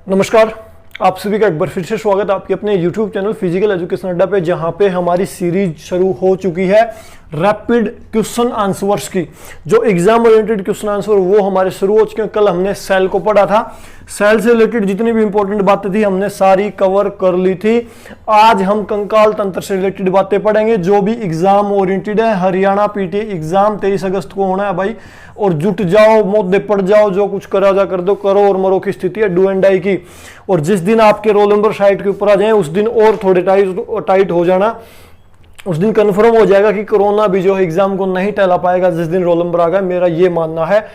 नमस्कार, आप सभी का एक बार फिर से स्वागत है आपके अपने YouTube चैनल फिजिकल एजुकेशन अड्डा पे, जहां पे हमारी सीरीज शुरू हो चुकी है रैपिड क्वेश्चन आंसर्स की। जो एग्जाम ओरिएंटेड क्वेश्चन आंसर वो हमारे शुरू हो चुके हैं। कल हमने सेल को पढ़ा था, सेल से रिलेटेड जितनी भी इंपॉर्टेंट बातें थी हमने सारी कवर कर ली थी। आज हम कंकाल तंत्र से रिलेटेड बातें पढ़ेंगे, जो भी एग्जाम ओरिएंटेड है। हरियाणा पीटी एग्जाम 23 अगस्त को होना है भाई, और जुट जाओ, मोदे पड़ जाओ, जो कुछ करा जा कर दो, करो और मरो की स्थिति है डू एंड डाई की। और जिस दिन आपके रोल नंबर साइट के ऊपर आ जाए उस दिन और थोड़े टाइट हो जाना, उस दिन कंफर्म हो जाएगा कि कोरोना भी जो है एग्जाम को नहीं टहला पाएगा जिस दिन रोल नंबर आ गया। मेरा ये मानना है।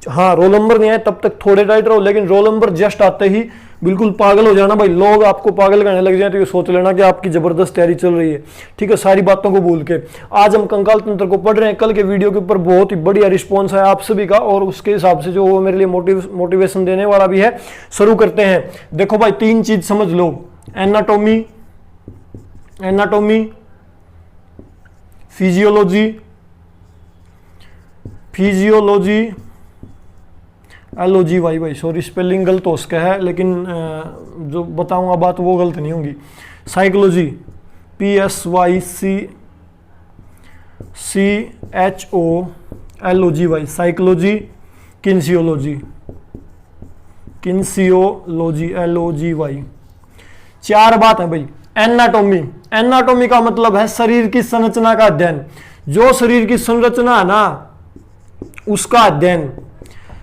हाँ, रोल नंबर नहीं आए तब तक थोड़े टाइट रहो, लेकिन रोल नंबर जस्ट आते ही बिल्कुल पागल हो जाना भाई। लोग आपको पागल करने लग जाए तो ये सोच लेना कि आपकी जबरदस्त तैयारी चल रही है। ठीक है, सारी बातों को भूल के आज हम कंकाल तंत्र को पढ़ रहे हैं। कल के वीडियो के ऊपर बहुत ही बढ़िया रिस्पॉन्स है आप सभी का, और उसके हिसाब से जो वो मेरे लिए मोटिवेशन देने वाला भी है। शुरू करते हैं। देखो भाई, तीन चीज समझ लो, एनाटॉमी, फिजियोलॉजी, एलओजी भाई सॉरी स्पेलिंग गलत हो सका है, लेकिन जो बताऊंगा बात वो गलत नहीं होगी। साइकोलॉजी, PSYCCHOLOG भाई, साइकोलॉजी, किन्सियोलॉजी LOG भाई। चार बात है भाई। एनाटॉमी का मतलब है शरीर की संरचना का अध्ययन। जो शरीर की संरचना है ना उसका अध्ययन।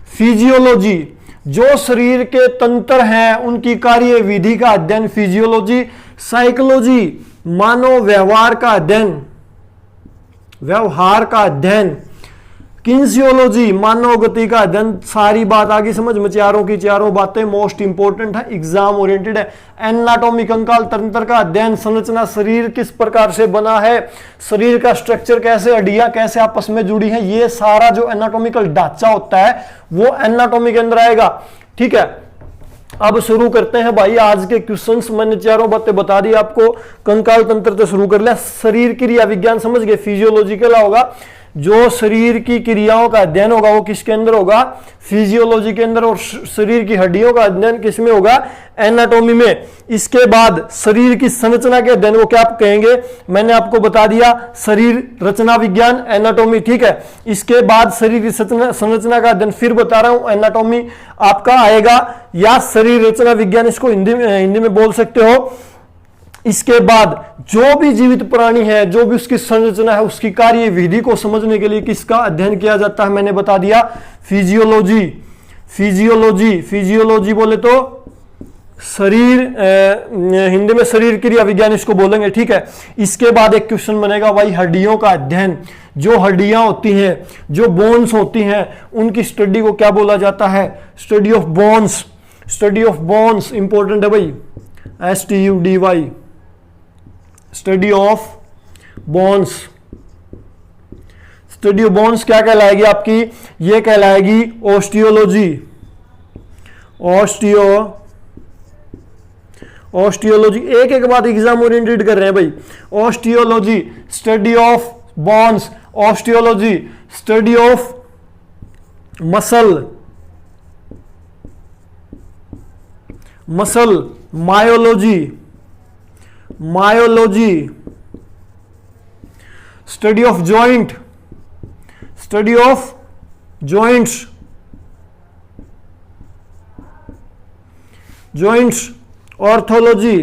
फिजियोलॉजी, जो शरीर के तंत्र हैं उनकी कार्य विधि का अध्ययन फिजियोलॉजी। साइकोलॉजी, मानव व्यवहार का अध्ययन, व्यवहार का अध्ययन। किन्सियोलॉजी, मानव गति का अध्ययन। सारी बात आगे समझ में, चारों की चारों बातें मोस्ट इंपोर्टेंट है, एग्जाम ओरिएंटेड है। एनाटॉमी, कंकाल तंत्र का अध्ययन, संरचना, शरीर किस प्रकार से बना है, शरीर का स्ट्रक्चर कैसे, हड्डियां कैसे आपस में जुड़ी हैं, ये सारा जो एनाटॉमिकल ढांचा होता है वो एनाटॉमी के अंदर आएगा। ठीक है, अब शुरू करते हैं भाई आज के क्वेश्चंस। मैंने चारों बातें बता दी आपको। कंकाल तंत्र से शुरू कर लिया। शरीर क्रिया विज्ञान समझ गए, फिजियोलॉजिकल होगा। जो शरीर की क्रियाओं का अध्ययन होगा वो किसके अंदर होगा, फिजियोलॉजी के अंदर। और शरीर की हड्डियों का अध्ययन किसमें होगा, एनाटॉमी में। इसके बाद शरीर की संरचना के अध्ययन को क्या आप कहेंगे, मैंने आपको बता दिया, शरीर रचना विज्ञान, एनाटॉमी। ठीक है, इसके बाद शरीर की संरचना का अध्ययन फिर बता रहा हूं, एनाटॉमी आपका आएगा, या शरीर रचना विज्ञान इसको हिंदी में बोल सकते हो। इसके बाद जो भी जीवित प्राणी है, जो भी उसकी संरचना है, उसकी कार्य विधि को समझने के लिए किसका अध्ययन किया जाता है, मैंने बता दिया, फिजियोलॉजी बोले तो शरीर, हिंदी में शरीर क्रिया विज्ञान इसको बोलेंगे। ठीक है, इसके बाद एक क्वेश्चन बनेगा भाई, हड्डियों का अध्ययन। जो हड्डियां होती हैं, जो बोन्स होती हैं, उनकी स्टडी को क्या बोला जाता है, स्टडी ऑफ बोन्स इंपॉर्टेंट है भाई, STUDY, study of bones. Study of bones क्या कहलाएगी आपकी, ये कहलाएगी ऑस्टियोलॉजी। एक एक बात एग्जाम ओरिएंटेड कर रहे हैं भाई। Osteology, study of bones. Osteology, study of muscle. Myology, study of joints. Arthrology,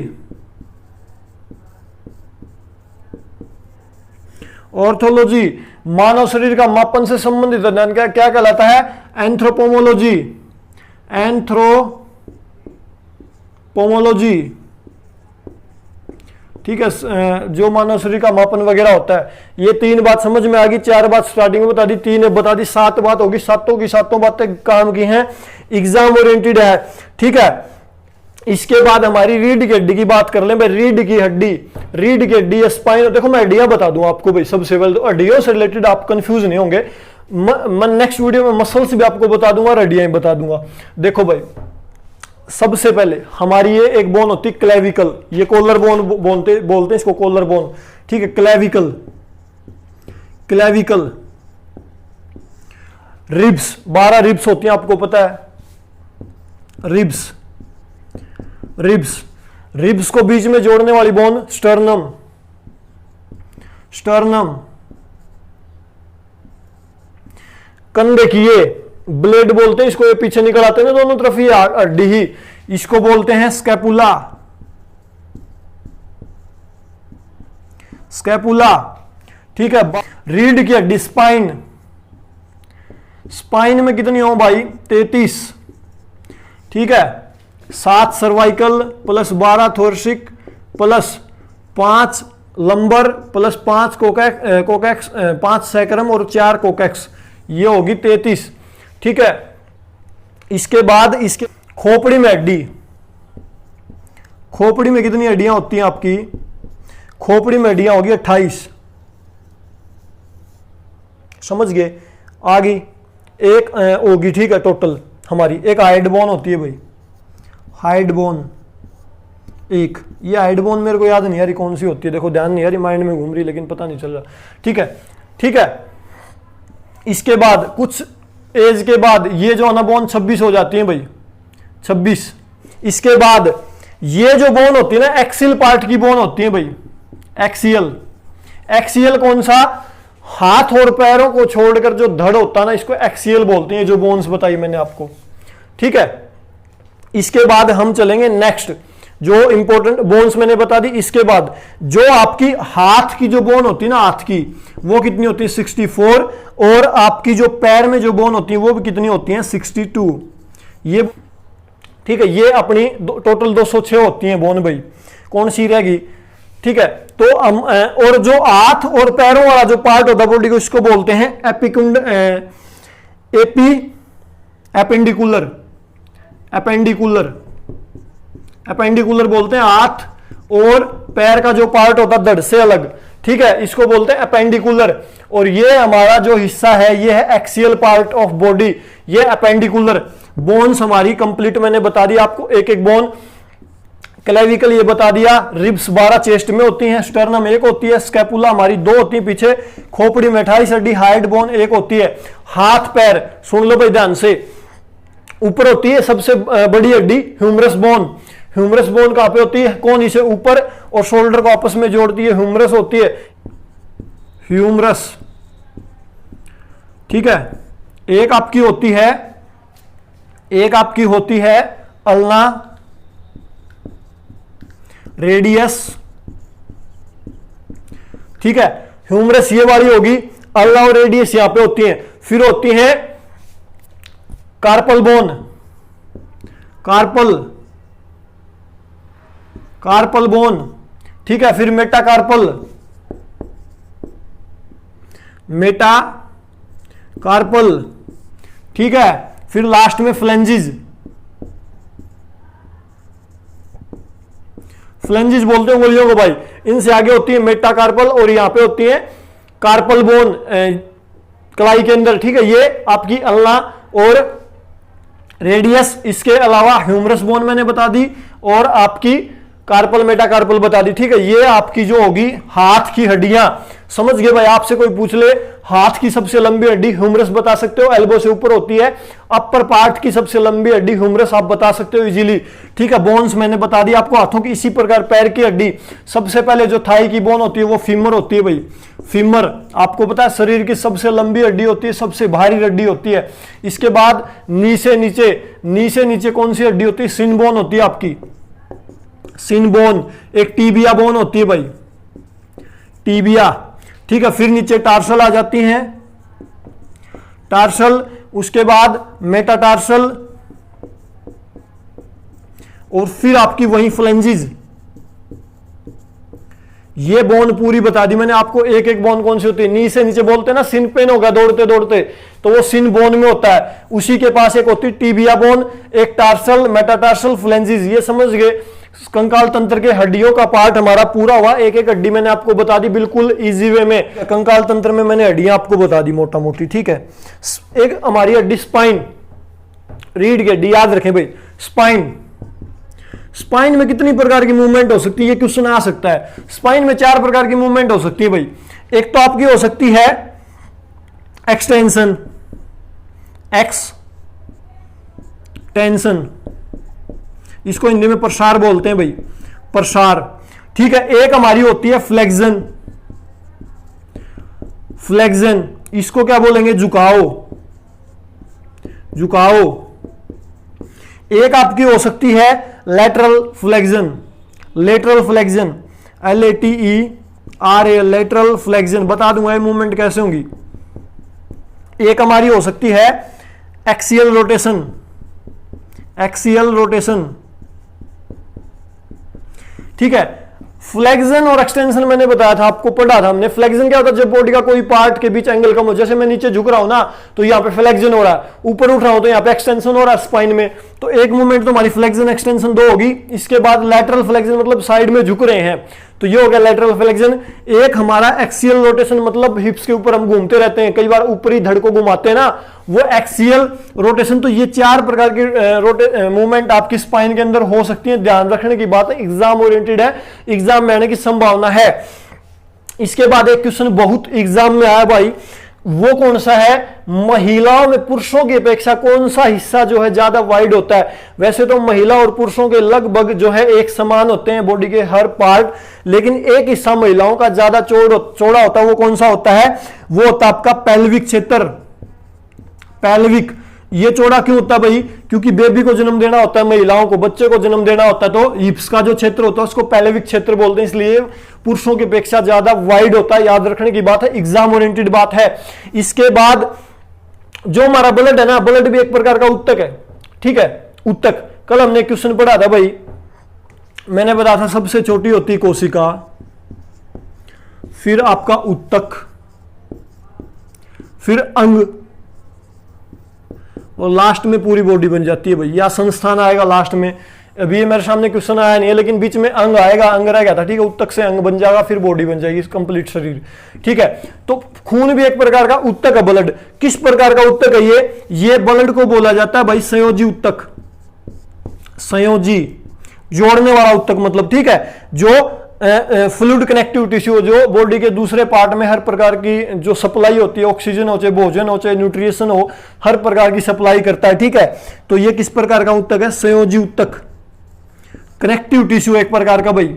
मानव शरीर का मापन से संबंधित अध्ययन क्या कहलाता है, एंथ्रोपोमोलॉजी। ठीक है, जो मानव शरीर का मापन वगैरह होता है। ये तीन बात समझ में आ गई। चार बात स्टार्टिंग में बता दी, तीन बता दी, सात बात होगी। सातों की सातों बातें काम की हैं, एग्जाम ओरिएंटेड है। ठीक है, इसके बाद हमारी रीढ़ की हड्डी की बात कर लें भाई। रीढ़ की हड्डी, स्पाइन। देखो मैं हड्डियां बता दूं आपको भाई, सबसे पहले तो हड्डियों से रिलेटेड आप कंफ्यूज नहीं होंगे। मैं नेक्स्ट वीडियो में मसल्स भी आपको बता दूंगा, हड्डियां बता दूंगा। देखो भाई, सबसे पहले हमारी ये एक बोन होती है क्लेविकल, ये कॉलर बोन बोलते हैं इसको, कॉलर बोन। ठीक है, क्लेविकल, रिब्स, 12 रिब्स होती हैं, आपको पता है रिब्स। रिब्स, रिब्स को बीच में जोड़ने वाली बोन स्टर्नम, स्टर्नम। कंधे की ये ब्लेड बोलते हैं इसको, ये पीछे निकल आते हैं ना दोनों तरफ, ये हड्डी ही, इसको बोलते हैं स्कैपुला, स्कैपुला। ठीक है। रीढ़ की हड्डी स्पाइन, स्पाइन में कितनी हो भाई 33। ठीक है। 7 cervical plus 12 थोरसिक plus 5 lumbar plus 5 कोकैक्स 5 sacrum और 4 कोकैक्स, ये होगी 33। ठीक है। इसके बाद इसके खोपड़ी में हड्डी, खोपड़ी में कितनी हड्डियां होती हैं आपकी, खोपड़ी में हड्डियां होगी 28। समझ गए। आगे एक होगी, ठीक है, टोटल हमारी एक हाइड बोन होती है भाई, हाइड बोन एक, ये हाइड बोन मेरे को याद नहीं आ रही कौन सी होती है, देखो ध्यान नहीं आ रही, माइंड में घूम रही लेकिन पता नहीं चल रहा। ठीक है। ठीक है। इसके बाद कुछ एज के बाद ये जो है ना बोन 26 हो जाती है भाई, 26। इसके बाद ये जो बोन होती है ना एक्सियल पार्ट की बोन होती है भाई, एक्सियल। एक्सियल कौन सा, हाथ और पैरों को छोड़कर जो धड़ होता है ना इसको एक्सियल बोलते हैं, जो बोन्स बताई मैंने आपको। ठीक है। इसके बाद हम चलेंगे नेक्स्ट, जो इंपॉर्टेंट बोन्स मैंने बता दी। इसके बाद जो आपकी हाथ की जो बोन होती है ना, हाथ की, वो कितनी होती है 64, और आपकी जो पैर में जो बोन होती है वो भी कितनी होती है 62। ये ठीक है, ये अपनी टोटल 206 होती हैं बोन भाई, कौन सी रहेगी। ठीक है। तो हम और जो हाथ और पैरों वाला जो पार्ट होता है बॉडी को, इसको बोलते हैं एपेंडिकुलर, एपेंडिकुलर, एपेंडिकुलर बोलते हैं हाथ और पैर का जो पार्ट होता है धड़ से अलग। ठीक है, इसको बोलते हैं एपेंडिकुलर। और ये हमारा जो हिस्सा है ये है एक्सियल पार्ट ऑफ बॉडी, ये एपेंडिकुलर। बोन्स हमारी कंप्लीट मैंने बता दिया आपको, एक एक बोन। क्लेविकल ये बता दिया, रिब्स 12 चेस्ट में होती हैं, स्टर्नम 1 होती है, स्कैपुला हमारी 2 होती है पीछे, खोपड़ी में 28 हड्डी, हाइड बोन 1 होती है। हाथ पैर सुन लो भाई ध्यान से, ऊपर होती है सबसे बड़ी हड्डी ह्यूमरस बोन। ह्यूमरस बोन कहां पे होती है, कौन इसे ऊपर और शोल्डर को आपस में जोड़ती है, ह्यूमरस होती है, ह्यूमरस। ठीक है। एक आपकी होती है, एक आपकी होती है अल्ना रेडियस। ठीक है। ह्यूमरस ये वाली होगी, अल्ना और रेडियस यहां पे होती है। फिर होती है carpal bone, carpal, carpal bone. ठीक है। फिर मेटाकार्पल, मेटा कार्पल। ठीक है। फिर लास्ट में फ्लेंजिज, फ्लेंजिज बोलते हैं उंगलियों को भाई। इनसे आगे होती है मेटाकार्पल और यहां पे होती है कार्पल बोन कलाई के अंदर। ठीक है। ये आपकी अल्ना और रेडियस, इसके अलावा ह्यूमरस बोन मैंने बता दी और आपकी कार्पल मेटाकार्पल बता दी। ठीक है। ये आपकी जो होगी हाथ की हड्डियां, समझ गए भाई। आपसे कोई पूछ ले हाथ की सबसे लंबी हड्डी ह्यूमरस बता सकते हो, एल्बो से ऊपर होती है। अपर पार्ट की सबसे लंबी हड्डी ह्यूमरस आप बता सकते हो इजीली। ठीक है। बोन्स मैंने बता दी आपको हाथों की। इसी प्रकार पैर की हड्डी, सबसे पहले जो थाई की बोन होती है वो फीमर होती है भाई। फीमर आपको पता है शरीर की सबसे लंबी हड्डी होती है, सबसे भारी हड्डी होती है। इसके बाद नी से नीचे कौन सी हड्डी होती है, सिन बोन होती है आपकी, सिन बोन। एक टीबिया बोन होती है भाई, टीबिया। ठीक है। फिर नीचे टार्सल आ जाती हैं, टार्सल। उसके बाद मेटाटार्सल और फिर आपकी वही फ्लेंजिज। ये बोन पूरी बता दी मैंने आपको, एक एक बोन कौन सी होती है। नी से नीचे बोलते हैं ना, सिन पेन होगा दौड़ते दौड़ते, तो वो सिन बोन में होता है। उसी के पास एक होती है टीबिया बोन, एक टार्सल, मेटाटार्सल, फ्लेंजिज। ये समझ गए कंकाल तंत्र के हड्डियों का पार्ट हमारा पूरा हुआ। एक एक हड्डी मैंने आपको बता दी बिल्कुल इजी वे में। कंकाल तंत्र में मैंने हड्डियां आपको बता दी मोटा मोटी। ठीक है। एक हमारी हड्डी स्पाइन, रीढ़ की हड्डी, याद रखें भाई स्पाइन। स्पाइन में कितनी प्रकार की मूवमेंट हो सकती है, ये क्वेश्चन आ सकता है। स्पाइन में 4 प्रकार की मूवमेंट हो सकती है भाई। एक तो आपकी हो सकती है एक्सटेंशन, इसको हिंदी में प्रसार बोलते हैं भाई, प्रसार। ठीक है, एक हमारी होती है फ्लेक्शन, फ्लेक्शन इसको क्या बोलेंगे, झुकाओ, झुकाओ। एक आपकी हो सकती है lateral flexion, lateral flexion, LATERA, lateral flexion, बता दूंगा ये मूवमेंट कैसे होंगी। एक हमारी हो सकती है एक्सियल रोटेशन, एक्सियल रोटेशन। ठीक है, फ्लेक्शन और एक्सटेंशन मैंने बताया था, आपको पढ़ा था हमने। फ्लेक्शन क्या होता है, जब बॉडी का कोई पार्ट के बीच एंगल कम हो, जैसे मैं नीचे झुक रहा हूं ना तो यहां पे फ्लेक्शन हो रहा है, ऊपर उठ रहा हूं तो यहां पे एक्सटेंशन हो रहा है स्पाइन में। तो एक मूवमेंट तो हमारी फ्लेक्शन एक्सटेंशन दो होगी। इसके बाद लैटरल फ्लेक्शन मतलब साइड में झुक रहे हैं, तो ये हो गया लैटरल फ्लेक्शन। एक हमारा एक्सियल रोटेशन मतलब हिप्स के ऊपर हम घूमते रहते हैं, कई बार ऊपरी धड़ को घुमाते हैं ना, वो एक्सियल रोटेशन। तो ये 4 प्रकार की मूवमेंट आपकी स्पाइन के अंदर हो सकती है। ध्यान रखने की बात है, एग्जाम ओरिएंटेड है, एग्जाम में आने की संभावना है। इसके बाद एक क्वेश्चन बहुत एग्जाम में आया भाई, वो कौन सा है, महिलाओं में पुरुषों की अपेक्षा कौन सा हिस्सा जो है ज्यादा वाइड होता है। वैसे तो महिला और पुरुषों के लगभग जो है एक समान होते हैं बॉडी के हर पार्ट, लेकिन एक हिस्सा महिलाओं का ज्यादा चौड़ा होता है। वो कौन सा होता है, वो होता है आपका पेल्विक क्षेत्र, पेल्विक। ये चौड़ा क्यों होता है भाई, क्योंकि बेबी को जन्म देना होता है, महिलाओं को बच्चे को जन्म देना होता है, तो हिप्स का जो क्षेत्र होता है उसको पेल्विक क्षेत्र बोलते हैं, इसलिए पुरुषों की अपेक्षा ज्यादा वाइड होता है। याद रखने की बात है, एग्जाम ओरिएंटेड बात है। इसके बाद जो हमारा ब्लड है ना, ब्लड भी एक प्रकार का उत्तक है। ठीक है, उत्तक। कल हमने क्वेश्चन पढ़ा था भाई, मैंने बताया था सबसे छोटी होती है कोशिका, फिर आपका उत्तक, फिर अंग, और लास्ट में पूरी बॉडी बन जाती है भाई। या संस्थान आएगा लास्ट में, अभी ये मेरे सामने क्वेश्चन आया नहीं है, लेकिन बीच में अंग आएगा, अंग रह गया था। ठीक है, उत्तक से अंग बन जाएगा, फिर बॉडी बन जाएगी, कंप्लीट शरीर। ठीक है, तो खून भी एक प्रकार का उत्तक है, ब्लड। किस प्रकार का उत्तक है ये ब्लड को बोला जाता है भाई संयोजी उत्तक, संयोजी, जोड़ने वाला उत्तक मतलब। ठीक है, जो फ्लूइड कनेक्टिव टिश्यू, जो बॉडी के दूसरे पार्ट में हर प्रकार की जो सप्लाई होती है, ऑक्सीजन हो चाहे भोजन हो चाहे न्यूट्रिशन हो, हर प्रकार की सप्लाई करता है। ठीक है, तो ये किस प्रकार का उत्तक है, संयोजी उत्तक, कनेक्टिव टिश्यू एक प्रकार का भाई।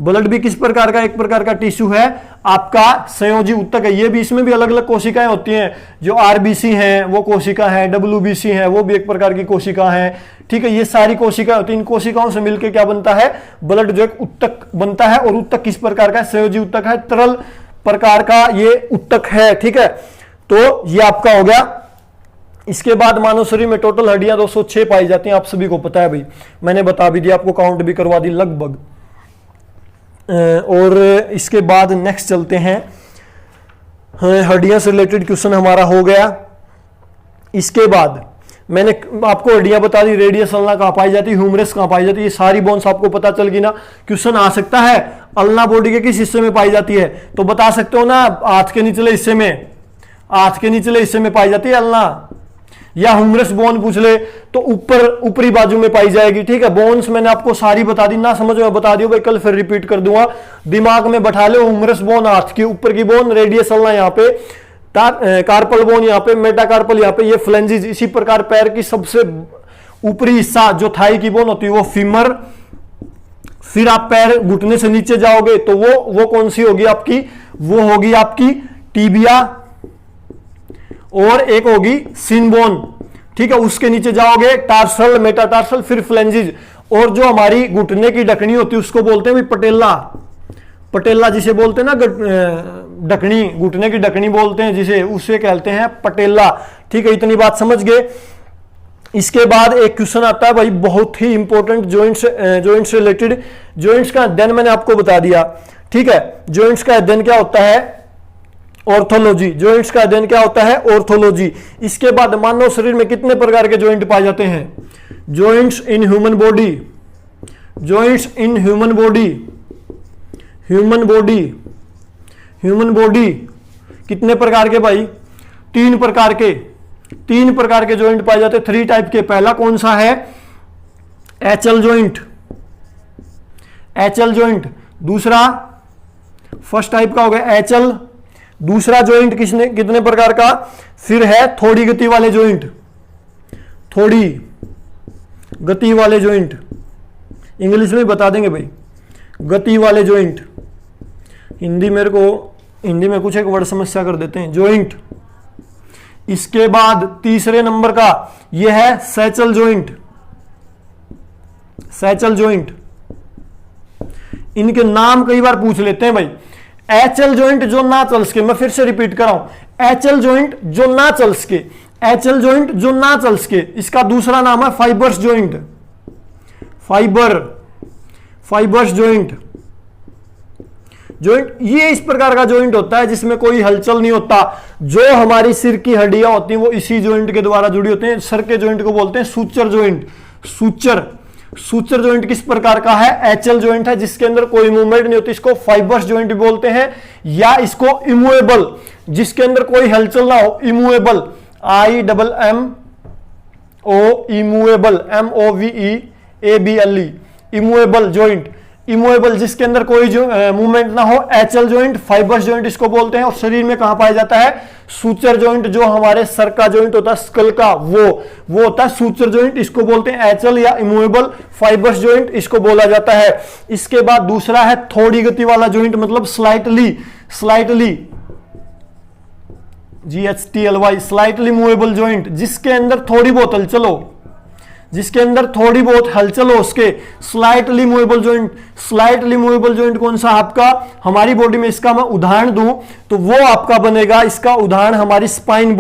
ब्लड भी किस प्रकार का, एक प्रकार का टिश्यू है आपका, संयोजी उत्तक है। ये भी, इसमें भी अलग अलग कोशिकाएं होती हैं, जो RBC हैं वो कोशिका है, WBC है वो भी एक प्रकार की कोशिका है। ठीक है, ये सारी कोशिकाएं होती हैं, इन कोशिकाओं से मिलकर क्या बनता है, ब्लड जो एक उत्तक बनता है। और उत्तक किस प्रकार का है, संयोजी उत्तक है, तरल प्रकार का ये उत्तक है। ठीक है, तो ये आपका हो गया। इसके बाद मानव शरीर में टोटल हड्डियां 206 पाई जाती हैं, आप सभी को पता है भाई, मैंने बता भी दिया आपको, काउंट भी करवा दी लगभग। और इसके बाद नेक्स्ट चलते हैं, हड्डियां से रिलेटेड क्वेश्चन हमारा हो गया। इसके बाद मैंने आपको हड्डियां बता दी, रेडियस अल्ना कहां पाई जाती है, ह्यूमरस कहां पाई जाती है, ये सारी बोन्स आपको पता चल गई ना। क्वेश्चन आ सकता है अल्ना बॉडी के किस हिस्से में पाई जाती है, तो बता सकते हो ना, हाथ के निचले हिस्से में, हाथ के निचले हिस्से में पाई जाती है अल्ना। या ह्यूमरस बोन पूछ ले तो ऊपर ऊपरी बाजू में पाई जाएगी। ठीक है, बोन्स मैंने आपको सारी बता दी, ना समझ में बता दियो भाई, कल फिर रिपीट कर दूंगा, दिमाग में बैठा लो। ह्यूमरस बोन हाथ की ऊपर की बोन, रेडियस अल्ना यहाँ पे, कार्पल बोन यहाँ पे, मेटाकार्पल यहाँ पे, ये फ्लेंजिस। इसी प्रकार पैर की सबसे ऊपरी हिस्सा जो थाई की बोन होती है वो फीमर। फिर आप पैर घुटने से नीचे जाओगे तो वो कौन सी होगी आपकी, वो होगी आपकी टीबिया, और एक होगी सिन बोन। ठीक है, उसके नीचे जाओगे टार्सल, मेटाटार्सल, फिर फ्लेंजिस। और जो हमारी घुटने की ढकनी होती है उसको बोलते हैं पटेला, पटेला जिसे बोलते हैं ना, ढकनी, घुटने की ढकनी बोलते हैं जिसे, उसे कहते हैं पटेला। ठीक है, इतनी बात समझ गए। इसके बाद एक क्वेश्चन आता है भाई बहुत ही इंपॉर्टेंट, जॉइंट्स रिलेटेड। जॉइंट्स का अध्ययन मैंने आपको बता दिया। ठीक है, जॉइंट्स का अध्ययन क्या होता है, ऑर्थोलॉजी। जॉइंट्स का अध्ययन क्या होता है, ऑर्थोलॉजी। इसके बाद मानव शरीर में कितने प्रकार के जॉइंट पाए जाते हैं, joints in human body, joints in human body, human body, human body कितने प्रकार के भाई, 3 प्रकार के, 3 प्रकार के जॉइंट पाए जाते हैं, 3 टाइप के। पहला कौन सा है, एचएल जॉइंट, एचएल जॉइंट। दूसरा, फर्स्ट टाइप का हो गया एचएल। दूसरा जॉइंट कितने प्रकार का, फिर है थोड़ी गति वाले जॉइंट, थोड़ी गति वाले जॉइंट, इंग्लिश में बता देंगे भाई, गति वाले जॉइंट। हिंदी में कुछ एक वर्ड समस्या कर देते हैं, जॉइंट। इसके बाद तीसरे नंबर का यह है सैचल जॉइंट, सैचल जॉइंट। इनके नाम कई बार पूछ लेते हैं भाई। एचएल जॉइंट जो ना चल सके, मैं फिर से रिपीट कर रहा हूं, एचएल जॉइंट जो ना चल सके, एचएल जॉइंट जो ना चल सके, इसका दूसरा नाम है fibres joint, fibres joint. Joint ये इस प्रकार का जॉइंट होता है जिसमें कोई हलचल नहीं होता। जो हमारी सिर की हड्डियां होती हैं वो इसी जॉइंट के द्वारा जुड़ी होती हैं। सर के जॉइंट को बोलते हैं सूचर जॉइंट, सूचर जॉइंट किस प्रकार का है? एचएल जॉइंट है जिसके अंदर कोई मूवमेंट नहीं होती, इसको फाइबर्स जॉइंट भी बोलते हैं, या इसको इमूवेबल, जिसके अंदर कोई हलचल ना हो, immovable, IMMO, immovable, MOVEABLE, immovable joint, immovable जिसके अंदर कोई जो मूवमेंट ना हो, एचएल जॉइंट, फाइबर्स जॉइंट इसको बोलते हैं। और शरीर में कहां पाया जाता है? सूचर जॉइंट, जो हमारे सर का जॉइंट होता है, स्कल का, वो होता है सूचर जॉइंट, इसको बोलते हैं एचएल या इमूवेबल फाइबर्स जॉइंट इसको बोला जाता है। इसके बाद दूसरा है थोड़ी गति वाला जॉइंट, मतलब slightly GHTLY, slightly movable joint, जिसके अंदर थोड़ी बहुत हलचल हो, जिसके अंदर थोड़ी बहुत हलचल हो, उसके slightly movable joint. Slightly movable joint कौन सा आपका? हमारी बॉडी में इसका मैं उदाहरण दूं तो वो आपका बनेगा, इसका उदाहरण हमारी स्पाइन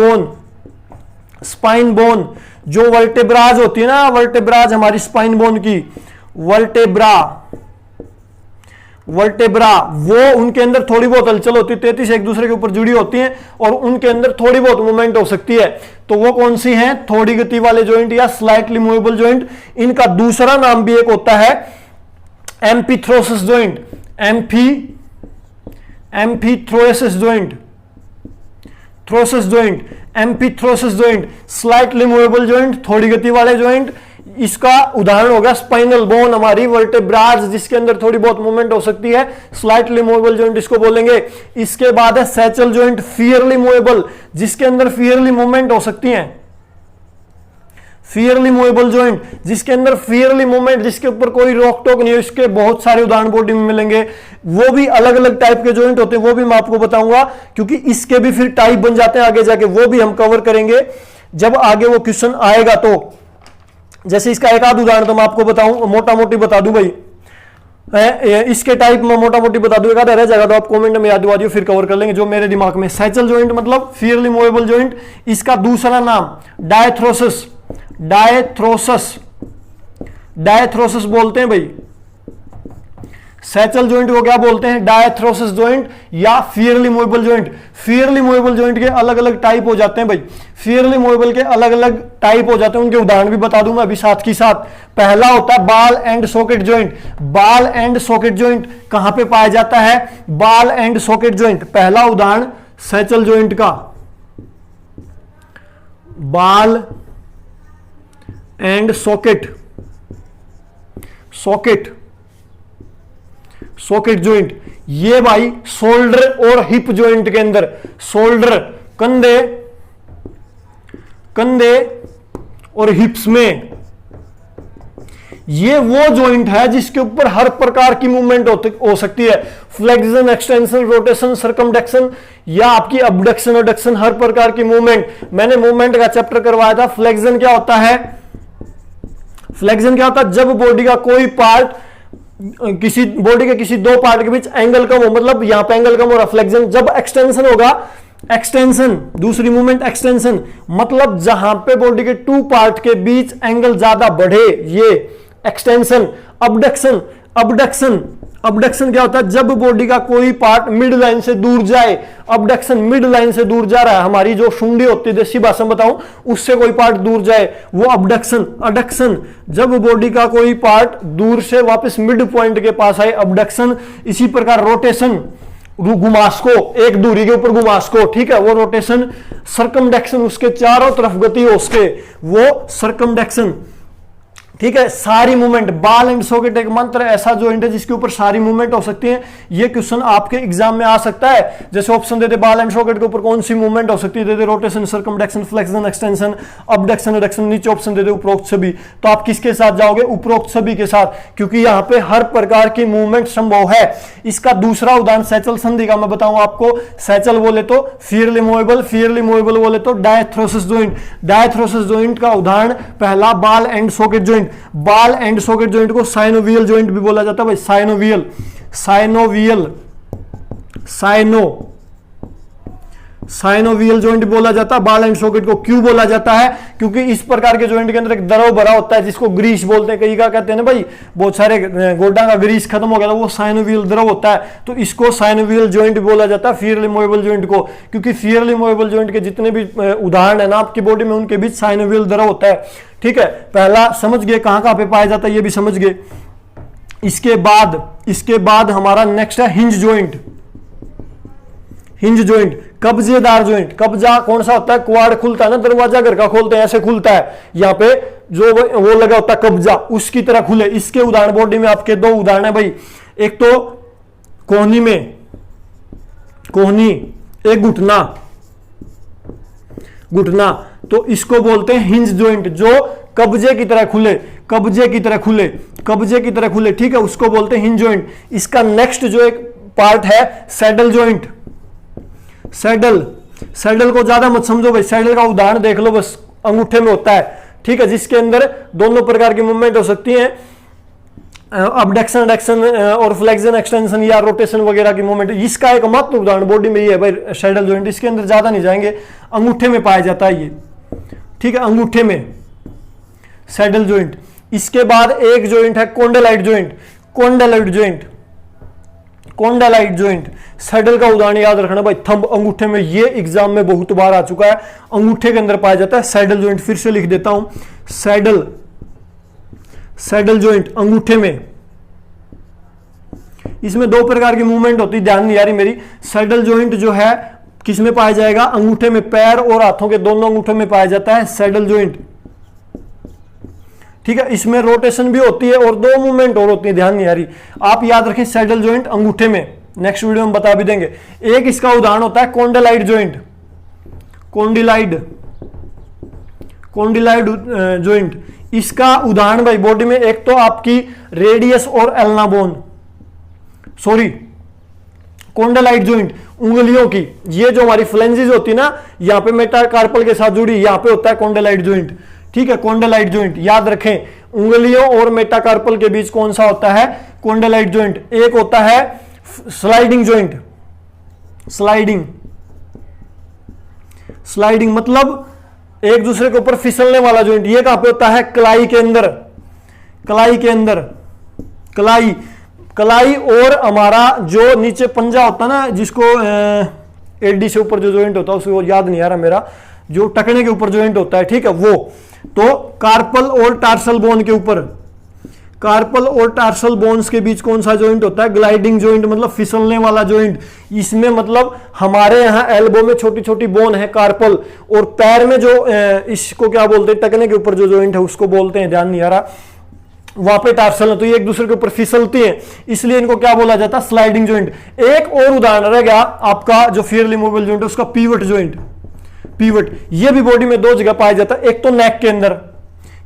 बोन, जो वर्टेब्राज होती है ना, वर्टेब्राज हमारी स्पाइन बोन की, वर्टेब्रा, वो उनके अंदर थोड़ी बहुत हलचल होती है, 33 एक दूसरे के ऊपर जुड़ी होती हैं और उनके अंदर थोड़ी बहुत मूवमेंट हो सकती है। तो वो कौन सी हैं? थोड़ी गति वाले जॉइंट या स्लाइटली मूवेबल जॉइंट। इनका दूसरा नाम भी एक होता है amphiarthrosis joint, amphiarthrosis joint, amphiarthrosis joint, slightly movable joint, थोड़ी गति वाले जॉइंट। इसका उदाहरण होगा स्पाइनल बोन, हमारी वर्टेब्राज, जिसके अंदर थोड़ी बहुत मूवमेंट हो सकती है, स्लाइटली मूवेबल जॉइंट इसको बोलेंगे। इसके बाद है सैचल जॉइंट, फियरली मूवेबल, जिसके अंदर फियरली मूवमेंट हो सकती है, फियरली मूवेबल जॉइंट, जिसके अंदर फियरली मूवमेंट, जिसके ऊपर कोई रोक टोक नहीं है। इसके बहुत सारे उदाहरण बॉडी में मिलेंगे, वो भी अलग अलग टाइप के जॉइंट होते हैं, वो भी मैं आपको बताऊंगा, क्योंकि इसके भी फिर टाइप बन जाते हैं आगे जाके, वो भी हम कवर करेंगे जब आगे वो क्वेश्चन आएगा। तो जैसे इसका एक आध उदाहरण तो मैं आपको बताऊं, मोटा मोटी बता दूं भाई, इसके टाइप में मोटा मोटी बता दूं, एक आधा रह जाएगा तो आप कमेंट में याद दिवा दियो, फिर कवर कर लेंगे जो मेरे दिमाग में। सैचल जॉइंट मतलब फियरली मूवेबल जॉइंट, इसका दूसरा नाम डायथ्रोसिस बोलते हैं भाई। सैचल जॉइंट को क्या बोलते हैं? डायथ्रोसिस जॉइंट या fairly movable joint. Fairly movable joint के अलग अलग टाइप हो जाते हैं भाई, फियरली मूवेबल के अलग अलग टाइप हो जाते हैं, उनके उदाहरण भी बता दूं मैं अभी साथ की साथ। पहला होता है बाल एंड सॉकेट जॉइंट। बाल एंड सॉकेट जॉइंट कहां पे पाया जाता है? बाल एंड सॉकेट जॉइंट, पहला उदाहरण सैचल जॉइंट का, बाल एंड सॉकेट जॉइंट। ये भाई शोल्डर और हिप जॉइंट के अंदर, शोल्डर कंधे और हिप्स में, ये वो जॉइंट है जिसके ऊपर हर प्रकार की मूवमेंट हो सकती है, फ्लेक्शन, एक्सटेंशन, रोटेशन, सर्कमडक्शन या आपकी अबडक्शन, एडक्शन, हर प्रकार की मूवमेंट। मैंने मूवमेंट का चैप्टर करवाया था। फ्लेक्शन क्या होता है? फ्लेक्शन क्या होता है? जब बॉडी का कोई पार्ट, किसी बॉडी के किसी दो पार्ट के बीच एंगल कम हो, मतलब यहां पे एंगल कम हो रहा, फ्लेक्शन। जब एक्सटेंशन होगा, एक्सटेंशन, दूसरी मूवमेंट एक्सटेंशन, मतलब जहां पे बॉडी के टू पार्ट के बीच एंगल ज्यादा बढ़े, ये एक्सटेंशन। अबडक्शन क्या होता है? जब बॉडी का कोई पार्ट मिड लाइन से दूर जाए, अबडक्शन, मिड लाइन से दूर जा रहा है, हमारी जो शुंडी होती है, देसी भाषा में बताऊं, उससे कोई पार्ट दूर जाए, वो अबडक्शन। अडक्शन, जब बॉडी का कोई पार्ट दूर से वापस मिड पॉइंट के पास आए, अबडक्शन। इसी प्रकार रोटेशन, घुमासको, एक दूरी के ऊपर घुमासको, ठीक है, वो रोटेशन। सर्कमडक्शन, उसके चारों तरफ गति हो उसके, वो सर्कमडक्शन। ठीक है, सारी मूवमेंट, बॉल एंड सॉकेट एक मंत्र ऐसा जॉइंट है जिसके ऊपर सारी मूवमेंट हो सकती है। ये क्वेश्चन आपके एग्जाम में आ सकता है। जैसे ऑप्शन देते बॉल एंड सॉकेट के ऊपर कौन सी मूवमेंट हो सकती है, देते rotation, circumduction, flexion, extension, abduction, adduction, नीचे ऑप्शन देते उपरोक्त सभी। तो आप किसके साथ जाओगे, उपरोक्त सभी के साथ, क्योंकि यहाँ पे हर प्रकार की मूवमेंट संभव है। इसका दूसरा उदाहरण सैचल संधि का मैं बताऊं आपको। सैचल बोले तो फीयरली मूवेबल, फीयरली मूवेबल बोले तो डायथ्रोसिस जॉइंट। डायथ्रोसिस जॉइंट का उदाहरण पहला ball and socket joint. Ball and socket joint को साइनोवियल जॉइंट भी बोला जाता है भाई, साइनोवियल, साइनोवियल, साइनोवियल जॉइंट बोला जाता है। बॉल एंड सॉकेट को क्यों बोला जाता है, क्योंकि इस प्रकार के जॉइंट के अंदर एक द्रव भरा होता है जिसको ग्रीस बोलते हैं। कई का कहते हैं ना भाई, बहुत सारे गोडा का ग्रीस खत्म हो गया था, वो साइनोवियल द्रव होता है, तो इसको साइनोवियल जॉइंट बोला जाता है। फीयरली मूवेबल जॉइंट को, क्योंकि फीयरली मूवेबल जॉइंट के जितने भी उदाहरण है ना आपकी बॉडी में, उनके बीच साइनोवियल द्रव होता है। ठीक है, पहला समझ गए कहां कहां पे पाया जाता है, ये भी समझ गए। इसके बाद हमारा नेक्स्ट है हिंज जॉइंट। हिंज जॉइंट, कब्जेदार जॉइंट। कब्जा कौन सा होता है, क्वाड खुलता है ना, दरवाजा घर का खोलते हैं ऐसे खुलता है, यहाँ पे जो वो लगा होता है कब्जा, उसकी तरह खुले। इसके उदाहरण बॉडी में आपके दो उदाहरण है भाई, एक तो कोहनी में, कोहनी, एक घुटना, घुटना, तो इसको बोलते हैं हिंज जॉइंट, जो कब्जे की तरह खुले, कब्जे की तरह खुले, कब्जे की तरह खुले। ठीक है, उसको बोलते हैं हिंज जॉइंट। इसका नेक्स्ट जो एक पार्ट है सैडल जॉइंट। सैडल, सैडल को ज्यादा मत समझो भाई, सैडल का उदाहरण देख लो बस, अंगूठे में होता है। ठीक है, जिसके अंदर दोनों प्रकार की मूवमेंट हो सकती है, अपडक्शन, एडक्शन और फ्लेक्शन, एक्सटेंशन या रोटेशन वगैरह की मूवमेंट। इसका एक मात्र उदाहरण बॉडी में ये है भाई सैडल जॉइंट। इसके अंदर ज्यादा नहीं जाएंगे, अंगूठे में पाया जाता है ये। ठीक है, अंगूठे में सैडल जॉइंट। इसके बाद एक जॉइंट है कोंडेलाइट जॉइंट। कोंडेलाइट जॉइंट, कोंडेलाइट जॉइंट, सैडल का उदाहरण याद रखना भाई, थंब, अंगूठे में। ये एग्जाम में बहुत बार आ चुका है, अंगूठे के अंदर पाया जाता है सैडल जॉइंट। फिर से लिख देता हूं, सैडल, सैडल जॉइंट अंगूठे में। इसमें दो प्रकार की मूवमेंट होती है, ध्यान नहीं आ रही मेरी। सैडल जॉइंट जो है किस में पाया जाएगा, अंगूठे में, पैर और हाथों के दोनों अंगूठों में पाया जाता है सैडल जॉइंट। ठीक है, इसमें रोटेशन भी होती है और दो मूवमेंट और होती है, ध्यान नहीं आ रही। आप याद रखें सैडल जॉइंट अंगूठे में, नेक्स्ट वीडियो में बता भी देंगे। एक इसका उदाहरण होता है कोंडेलाइट जॉइंट। कोंडिलाइड, कोंडिलाइड जॉइंट, इसका उदाहरण भाई बॉडी में एक तो आपकी रेडियस और एल्ना बोन, सॉरी कोंडेलाइट जॉइंट उंगलियों की, ये जो हमारी फ्लेंजेस होती है ना, यहां पे मेटाकार्पल के साथ जुड़ी, यहां पे होता है कोंडेलाइट जॉइंट। ठीक है, कोंडेलाइट जॉइंट याद रखें, उंगलियों और मेटाकार्पल के बीच कौन सा होता है, कोंडेलाइट जॉइंट। एक होता है स्लाइडिंग जॉइंट। स्लाइडिंग, स्लाइडिंग मतलब एक दूसरे के ऊपर फिसलने वाला जॉइंट। ये कहां पे होता है, कलाई के अंदर, कलाई के अंदर, कलाई, कलाई और हमारा जो नीचे पंजा होता है ना, जिसको एडी से ऊपर जो जॉइंट होता है, उसको याद नहीं आ रहा मेरा, जो टकने के ऊपर जॉइंट होता है। ठीक है, वो तो कार्पल और टार्सल बोन के ऊपर, कार्पल और टार्सल बोन्स के बीच कौन सा जॉइंट होता है, ग्लाइडिंग जॉइंट, मतलब फिसलने वाला जॉइंट। इसमें मतलब हमारे यहाँ एल्बो में छोटी छोटी बोन है कार्पल, और पैर में जो इसको क्या बोलते हैं, टकने के ऊपर जो जॉइंट है उसको बोलते हैं, ध्यान नहीं आ रहा, वहां पे टार्सल है, तो ये एक दूसरे के ऊपर फिसलती हैं, इसलिए इनको क्या बोला जाता है, स्लाइडिंग जॉइंट। एक और उदाहरण रह गया आपका जो फीयरली मूवेबल जॉइंट है, उसका पीवट जॉइंट। पीवट ये भी बॉडी में दो जगह पाया जाता है, एक तो नेक के अंदर,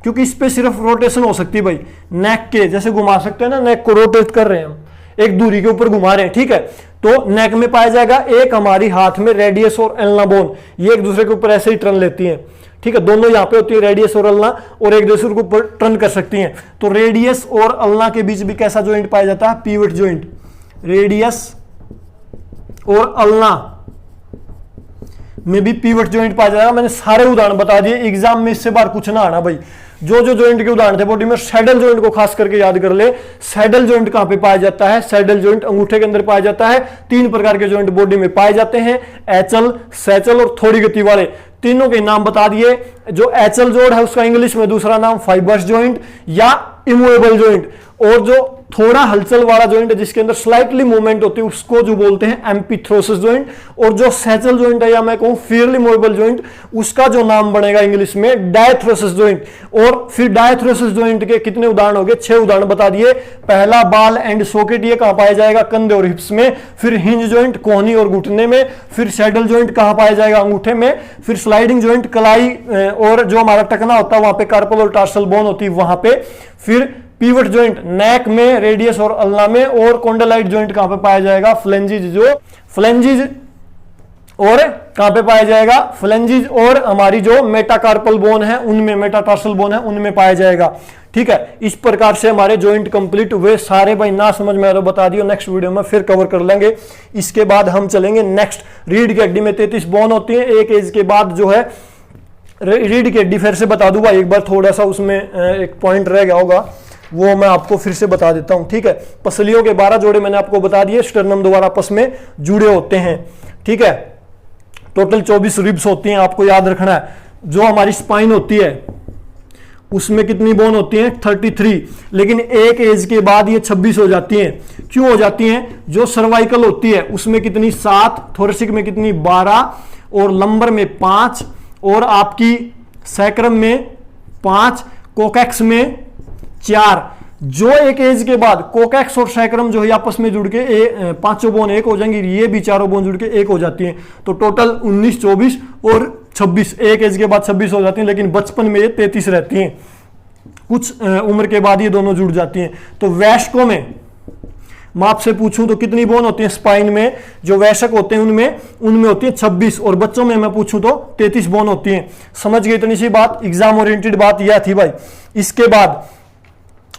क्योंकि इस पे सिर्फ रोटेशन हो सकती है भाई, नेक के जैसे घुमा सकते हैं ना, नेक को रोटेट कर रहे हैं हम, एक दूरी के ऊपर घुमा रहे हैं। ठीक है, तो नेक में पाया जाएगा। एक हमारी हाथ में रेडियस और एल्ना बोन, ये एक दूसरे के ऊपर ऐसे ही टर्न लेती हैं। ठीक है, दोनों यहां पे होती है रेडियस और अल्ना, और एक दूसरे के ऊपर टर्न कर सकती हैं। तो रेडियस और अल्ना के बीच भी कैसा जॉइंट पाया जाता है, पीवट जॉइंट। रेडियस और अल्ना में भी पीवट जॉइंट पाया जाएगा। मैंने सारे उदाहरण बता दिए, एग्जाम में इससे बार कुछ ना आना भाई। जो जो जॉइंट के उदाहरण थे बॉडी में, सैडल जॉइंट को खास करके याद कर ले। सैडल जॉइंट कहां पे पाया जाता है, सैडल जॉइंट अंगूठे के अंदर पाया जाता है। तीन प्रकार के जॉइंट बॉडी में पाए जाते हैं, एचल, सैचल और थोड़ी गति वाले। तीनों के नाम बता दिए। जो एचल जोड़ है उसका इंग्लिश में दूसरा नाम फाइबर्स जॉइंट या इमूवेबल जॉइंट, और जो थोड़ा हलचल वाला जॉइंट है जिसके अंदर स्लाइटली मूवमेंट होती है उसको जो बोलते हैं एम्पिथ्रोसिस जॉइंट, और जो सैचल जॉइंट है या मैं कहूं फेयरली मूवेबल जॉइंट, उसका जो नाम बनेगा इंग्लिश में डायथ्रोसिस जॉइंट। और फिर डायथ्रोसिस जॉइंट के कितने उदाहरण हो गए, 6 उदाहरण बता दिए। पहला बाल एंड सॉकेट, ये कहां पाया जाएगा, कंधे और हिप्स में। फिर हिंज जॉइंट कोहनी और घुटने में। फिर सैडल जॉइंट कहां पाया जाएगा, अंगूठे में। फिर स्लाइडिंग जॉइंट कलाई और जो हमारा टकना होता है वहां पे कार्पल और टार्सल बोन होती है वहां पे। फिर पिवट जॉइंट नेक में, रेडियस और अल्ना में। और कॉन्डलाइट जॉइंट कहां पे पाया जाएगा, फ्लेंजिज, जो फ्लेंजिज और कहां पे पाया जाएगा, फ्लेंजिज और हमारी जो मेटाकार्पल बोन है उनमें, मेटाटार्सल बोन है उनमें पाया जाएगा। ठीक है, इस प्रकार से हमारे जॉइंट कंप्लीट हुए सारे। भाई ना समझ में आ तो बता दियो, नेक्स्ट वीडियो में फिर कवर कर लेंगे। इसके बाद हम चलेंगे नेक्स्ट, रीढ़ की हड्डी में 33 बोन होती है। एक एज के बाद जो है रीढ़ की हड्डी फिर से बता दूंगा एक बार, थोड़ा सा उसमें एक पॉइंट रह गया होगा वो मैं आपको फिर से बता देता हूं। ठीक है, पसलियों के 12 जोड़े मैंने आपको बता दिए, स्टर्नम द्वारा आपस में जुड़े होते हैं। ठीक है, टोटल 24 रिब्स होती हैं, आपको याद रखना है। जो हमारी स्पाइन होती है उसमें कितनी बोन होती हैं, 33, लेकिन एक एज के बाद ये 26 हो जाती हैं। क्यों हो जाती हैं, जो सर्वाइकल होती है उसमें कितनी 7, थोरेसिक में कितनी 12, और लंबर में 5, और आपकी सैक्रम में 5, कोकैक्स में 4। जो एक एज के बाद कोकैक्स और सैक्रम जो है आपस में जुड़ के पांचों बोन एक हो जाएंगी, ये भी चारों बोन जुड़ के एक हो जाती हैं। तो टोटल 19, 24 और 26, एक एज के बाद 26 हो जाती हैं, लेकिन बचपन में ये 33 रहती हैं। कुछ उम्र के बाद ये दोनों जुड़ जाती हैं। तो वयस्कों में मैं आपसे पूछूं तो कितनी बोन होती है स्पाइन में, जो वयस्क होते हैं उनमें होती है 26, और बच्चों में मैं पूछूं तो 33 बोन होती हैं। समझ गए इतनी सी बात, एग्जाम ओरिएंटेड बात यह थी भाई। इसके बाद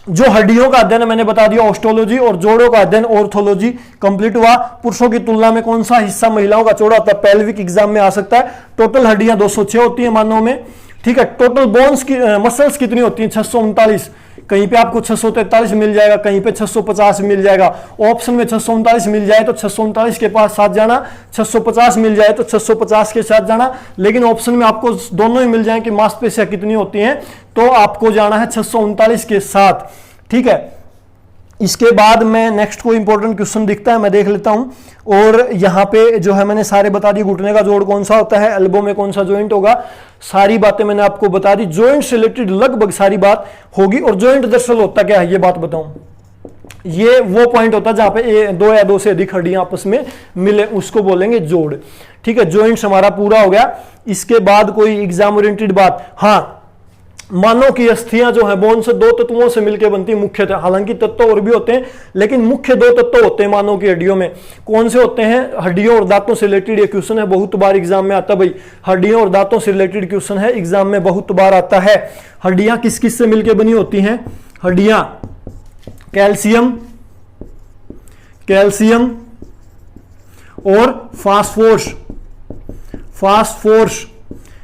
जो हड्डियों का अध्ययन मैंने बता दिया ऑस्टोलॉजी, और जोड़ों का अध्ययन ऑर्थोलॉजी कंप्लीट हुआ। पुरुषों की तुलना में कौन सा हिस्सा महिलाओं का चौड़ा होता है, पेल्विक एग्जाम में आ सकता है। टोटल हड्डियां 206 होती है मानव में। ठीक है, टोटल बोन्स की मसल्स कितनी होती हैं, 639। कहीं पे आपको 643 मिल जाएगा, कहीं पे 650 मिल जाएगा। ऑप्शन में 639 मिल जाए तो 639 के पास साथ जाना, 650 मिल जाए तो 650 के साथ जाना। लेकिन ऑप्शन में आपको दोनों ही मिल जाए कि मांसपेशियां कितनी होती हैं, तो आपको जाना है 639 के साथ। ठीक है, इसके बाद मैं नेक्स्ट को इंपॉर्टेंट क्वेश्चन दिखता है, मैं देख लेता हूं। और यहां पे जो है मैंने सारे बता दी, घुटने का जोड़ कौन सा होता है, एल्बो में कौन सा जॉइंट होगा, सारी बातें मैंने आपको बता दी। जॉइंट से रिलेटेड लगभग सारी बात होगी। और जॉइंट दरअसल होता क्या है ये बात बताऊं, ये वो पॉइंट होता है जहां पे दो या दो से अधिक हड्डियां आपस में मिले, उसको बोलेंगे जोड़। ठीक है, जॉइंट्स हमारा पूरा हो गया। इसके बाद कोई एग्जाम ओरिएंटेड बात, हाँ, मानव की अस्थियां जो है बोन से 2 तत्वों से मिलकर बनती है मुख्यतः, हालांकि तत्व और भी होते हैं लेकिन मुख्य 2 तत्व होते हैं मानव की हड्डियों में। कौन से होते हैं, हड्डियों और दांतों से रिलेटेड ये क्वेश्चन है, बहुत बार एग्जाम में आता है भाई। हड्डियों और दांतों से रिलेटेड क्वेश्चन है, एग्जाम में बहुत बार आता है। हड्डियां किस किस से मिलकर बनी होती हैं, हड्डियां कैल्शियम और फास्फोरस,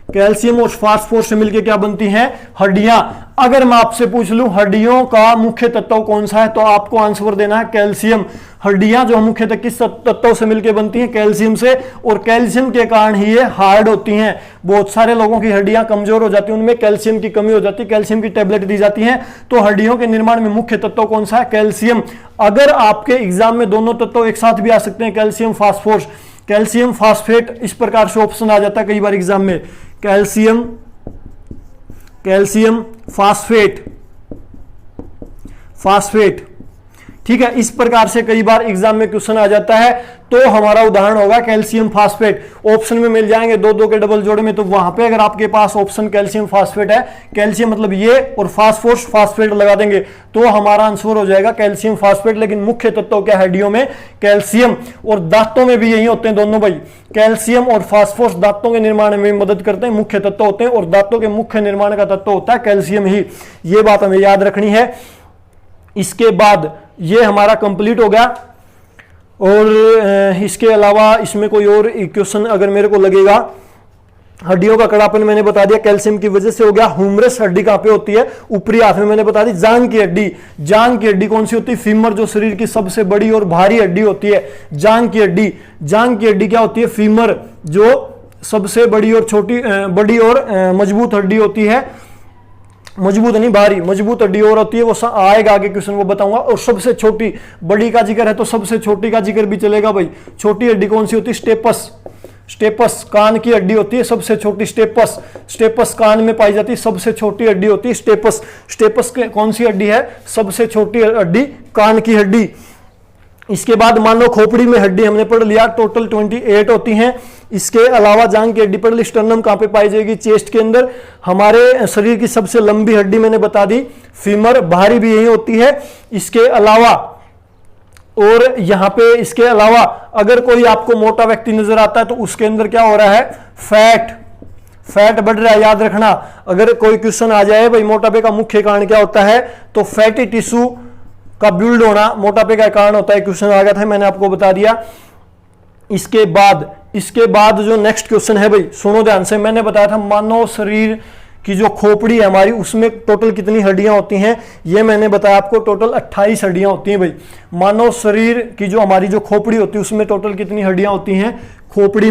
कैल्शियम और फास्फोरस से मिलकर क्या बनती हैं, हड्डियां। अगर मैं आपसे पूछ लूं हड्डियों का मुख्य तत्व कौन सा है, तो आपको आंसर देना है कैल्शियम। हड्डियां जो मुख्यतः किस तत्व से मिलकर बनती हैं, कैल्शियम से, और कैल्शियम के कारण ही ये हार्ड होती हैं। बहुत सारे लोगों की हड्डियां कमजोर हो जाती हैं, उनमें कैल्शियम की कमी हो जाती है, कैल्शियम की टेबलेट दी जाती है। तो हड्डियों के निर्माण में मुख्य तत्व कौन सा है, कैल्शियम। अगर आपके एग्जाम में दोनों तत्व एक साथ भी आ सकते हैं, कैल्शियम फास्फोरस, कैल्शियम फास्फेट, इस प्रकार से ऑप्शन आ जाता है कई बार एग्जाम में, कैल्शियम फास्फेट। ठीक है, इस प्रकार से कई बार एग्जाम में क्वेश्चन आ जाता है। तो हमारा उदाहरण होगा कैल्शियम फास्फेट। ऑप्शन में मिल जाएंगे 2-2 के डबल जोड़े में, तो वहां पे अगर आपके पास ऑप्शन कैल्शियम फास्फेट है, कैल्शियम मतलब ये और फास्फोरस फास्फेट लगा देंगे तो हमारा आंसर हो जाएगा कैल्शियम फास्फेट। लेकिन मुख्य तत्व क्या, हड्डियों में कैल्शियम, और दांतों में भी यही होते हैं दोनों भाई, कैल्शियम और फास्फोरस दांतों के निर्माण में मदद करते हैं, मुख्य तत्व होते हैं, और दांतों के मुख्य निर्माण का तत्व होता है कैल्शियम ही। ये बात हमें याद रखनी है। इसके बाद ये हमारा कंप्लीट हो गया। और इसके अलावा इसमें कोई और क्वेश्चन अगर मेरे को लगेगा, हड्डियों का कड़ापन मैंने बता दिया कैल्शियम की वजह से हो गया। ह्यूमरस हड्डी कहां पे होती है, ऊपरी हाथ में, मैंने बता दी। जांघ की हड्डी, जांघ की हड्डी कौन सी होती है, फीमर, जो शरीर की सबसे बड़ी और भारी हड्डी होती है। जांघ की हड्डी, जांघ की हड्डी क्या होती है, फीमर, जो सबसे बड़ी और छोटी बड़ी और मजबूत हड्डी होती है। मजबूत नहीं भारी, मजबूत हड्डी और होती है, वो आएगा आगे क्वेश्चन वो बताऊंगा। और सबसे छोटी, बड़ी का जिक्र है तो सबसे छोटी का जिक्र भी चलेगा भाई। छोटी हड्डी कौन सी होती है? स्टेपस। स्टेपस कान की हड्डी होती है सबसे छोटी, स्टेपस। स्टेपस कान में पाई जाती है सबसे छोटी हड्डी होती है स्टेपस। स्टेपस कौन सी हड्डी है? सबसे छोटी हड्डी कान की हड्डी। इसके बाद मानो खोपड़ी में हड्डी हमने पढ़ लिया, टोटल 28 होती हैं। इसके अलावा जांघ की हड्डी पढ़ ली। स्टर्नम कहां पे पाई जाएगी? चेस्ट के अंदर। हमारे शरीर की सबसे लंबी हड्डी मैंने बता दी फीमर, बाहरी भी यही होती है। इसके अलावा और यहां पे इसके अलावा अगर कोई आपको मोटा व्यक्ति नजर आता है तो उसके अंदर क्या हो रहा है? फैट बढ़ रहा है, याद रखना। अगर कोई क्वेश्चन आ जाए भाई मोटापे का मुख्य कारण क्या होता है, तो फैटी टिश्यू का बिल्ड होना मोटापे का कारण होता है। क्वेश्चन आ गया था, मैंने आपको बता दिया। इसके बाद जो नेक्स्ट क्वेश्चन है भाई, सुनो ध्यान से। मैंने बताया था मानव शरीर की जो खोपड़ी है हमारी, उसमें टोटल कितनी हड्डियां होती हैं, ये मैंने बताया आपको। टोटल 28 हड्डियां होती हैं भाई। मानव शरीर की जो हमारी जो खोपड़ी होती है उसमें टोटल कितनी हड्डियां होती हैं? खोपड़ी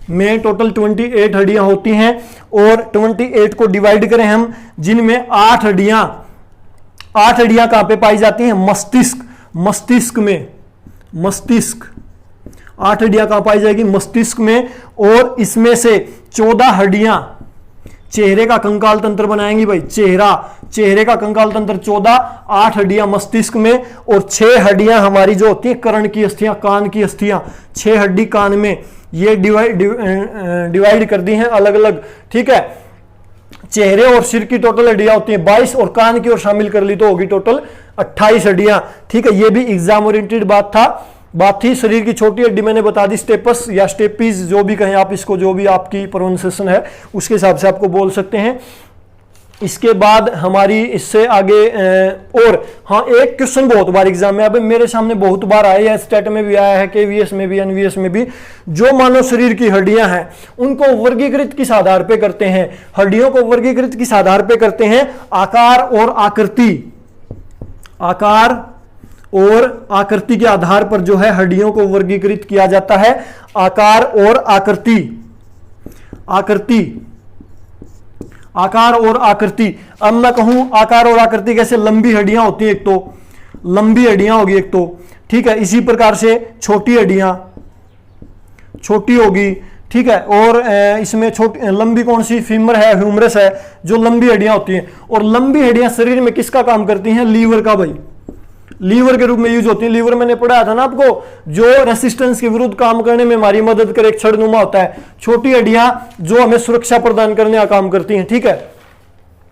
में टोटल 28 हड्डियां होती हैं। और 28 को डिवाइड करें हम, जिनमें 8 हड्डियां कहां पे पाई जाती हैं? मस्तिष्क 8 हड्डियां कहां पाई जाएगी? मस्तिष्क में। और इसमें से 14 हड्डियां चेहरे का कंकाल तंत्र बनाएंगी भाई। चेहरे का कंकाल तंत्र 14, 8 हड्डियां मस्तिष्क में और 6 हड्डियां हमारी जो होती है कर्ण की अस्थियां, कान की अस्थियां। 6 हड्डी कान में, ये डिवाइड कर दी हैं अलग अलग, ठीक है। चेहरे और सिर की टोटल हड्डियां होती हैं 22 और कान की ओर शामिल कर ली तो होगी टोटल 28 हड्डियां, ठीक है। ये भी एग्जाम ओरिएंटेड बात थी। शरीर की छोटी हड्डी मैंने बता दी, स्टेपस या स्टेपीज जो भी कहें आप इसको, जो भी आपकी प्रोनाउंसिएशन है उसके हिसाब से आपको बोल सकते हैं। इसके बाद हमारी इससे आगे और हाँ, एक क्वेश्चन बहुत बार एग्जाम में, अब मेरे सामने बहुत बार आया है, स्टेट में भी आया है, केवीएस में भी, एनवीएस में भी। जो मानव शरीर की हड्डियां हैं उनको वर्गीकृत किस आधार पे करते हैं? हड्डियों को वर्गीकृत किस आधार पे करते हैं? आकार और आकृति के आधार पर जो है हड्डियों को वर्गीकृत किया जाता है। आकार और आकृति। अब मैं कहूं आकार और आकृति कैसे? लंबी हड्डियां होती है एक तो, लंबी हड्डियां होगी एक तो, ठीक है। इसी प्रकार से छोटी हड्डियां छोटी होगी, ठीक है। और इसमें छोटी लंबी कौन सी? फीमर है, ह्यूमरस है, जो लंबी हड्डियां होती हैं। और लंबी हड्डियां शरीर में किसका काम करती हैं? लीवर का भाई। लीवर के रूप में यूज होती है। लीवर मैंने पढ़ाया था ना आपको, जो रेसिस्टेंस के विरुद्ध काम करने में हमारी मदद करे, एक छड़नुमा होता है। छोटी हड्डियां जो हमें सुरक्षा प्रदान करने का काम करती हैं, ठीक है।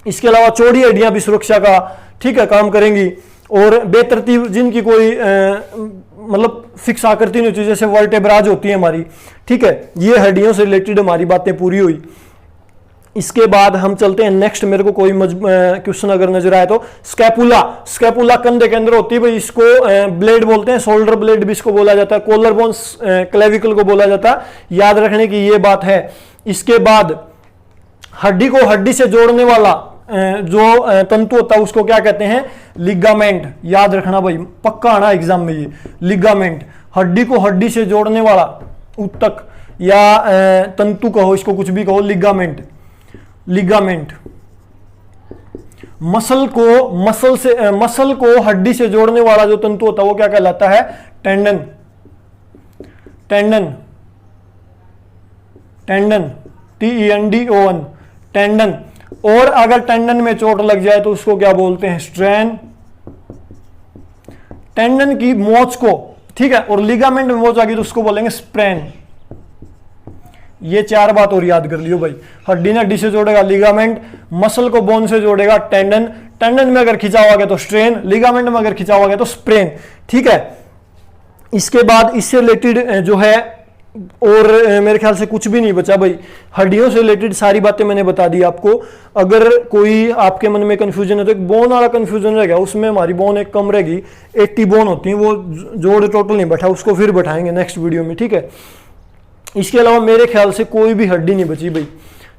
इसके अलावा चौड़ी हड्डियां भी सुरक्षा का, ठीक है, काम करेंगी। और बेतरतीब जिनकी कोई मतलब फिक्स आकृति नहीं होती, जैसे वर्टेब्राज होती है हमारी, ठीक है। ये हड्डियों से रिलेटेड हमारी बातें पूरी हुई। इसके बाद हम चलते हैं नेक्स्ट। मेरे को कोई क्वेश्चन अगर नजर आए तो, स्कैपुला कंधे के अंदर होती है भाई। इसको ब्लेड बोलते हैं, शोल्डर ब्लेड भी इसको बोला जाता है। कॉलर बोन क्लेविकल को बोला जाता है, याद रखने की ये बात है। इसके बाद हड्डी को हड्डी से जोड़ने वाला जो तंतु होता है उसको क्या कहते हैं? लिगामेंट। याद रखना भाई, पक्का आना एग्जाम में ये लिगामेंट। हड्डी को हड्डी से जोड़ने वाला ऊतक या तंतु कहो, इसको कुछ भी कहो, लिगामेंट। मसल को हड्डी से जोड़ने वाला जो तंतु होता है वो क्या कहलाता है? टेंडन। TENDON, tendon. और अगर टेंडन में चोट लग जाए तो उसको क्या बोलते हैं? स्ट्रेन। टेंडन की मोच को, ठीक है, और लिगामेंट में मोच आ गई तो उसको बोलेंगे स्प्रेन। ये 4 बात और याद कर लियो भाई। हड्डी ने हड्डी से जोड़ेगा लिगामेंट, मसल को बोन से जोड़ेगा टेंडन, टेंडन में अगर खिंचाव आ गया तो स्ट्रेन, लिगामेंट में अगर खिंचाव आ गया तो स्प्रेन, ठीक है। इसके बाद इससे रिलेटेड जो है और मेरे ख्याल से कुछ भी नहीं बचा भाई। हड्डियों से रिलेटेड सारी बातें मैंने बता दी आपको। अगर कोई आपके मन में कंफ्यूजन है तो एक बोन वाला कंफ्यूजन रह गया, उसमें हमारी बोन एक कम रहेगी, 80 बोन होती है, वो जोड़ टोटल नहीं बैठा, उसको फिर बैठाएंगे नेक्स्ट वीडियो में, ठीक है। इसके अलावा मेरे ख्याल से कोई भी हड्डी नहीं बची भाई,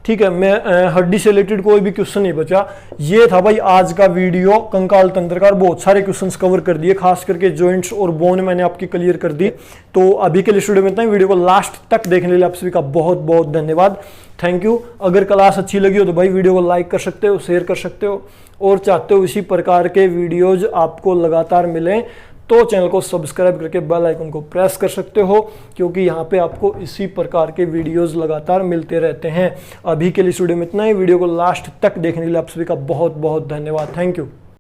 ठीक है, मैं हड्डी से रिलेटेड कोई भी क्वेश्चन नहीं बचा। ये था भाई आज का वीडियो कंकाल तंत्र का, बहुत सारे क्वेश्चंस कवर कर दिए, खास करके जॉइंट्स और बोन मैंने आपकी क्लियर कर दी। तो अभी के लिए स्टूडियो में इतना ही। वीडियो को लास्ट तक देखने के लिए आप सभी का बहुत बहुत धन्यवाद, थैंक यू। अगर क्लास अच्छी लगी हो तो भाई वीडियो को लाइक कर सकते हो, शेयर कर सकते हो, और चाहते हो इसी प्रकार के वीडियोज आपको लगातार मिलें तो चैनल को सब्सक्राइब करके बेल आइकन को प्रेस कर सकते हो, क्योंकि यहाँ पे आपको इसी प्रकार के वीडियोस लगातार मिलते रहते हैं। अभी के लिए स्टूडियो में इतना ही। वीडियो को लास्ट तक देखने के लिए आप सभी का बहुत बहुत धन्यवाद, थैंक यू।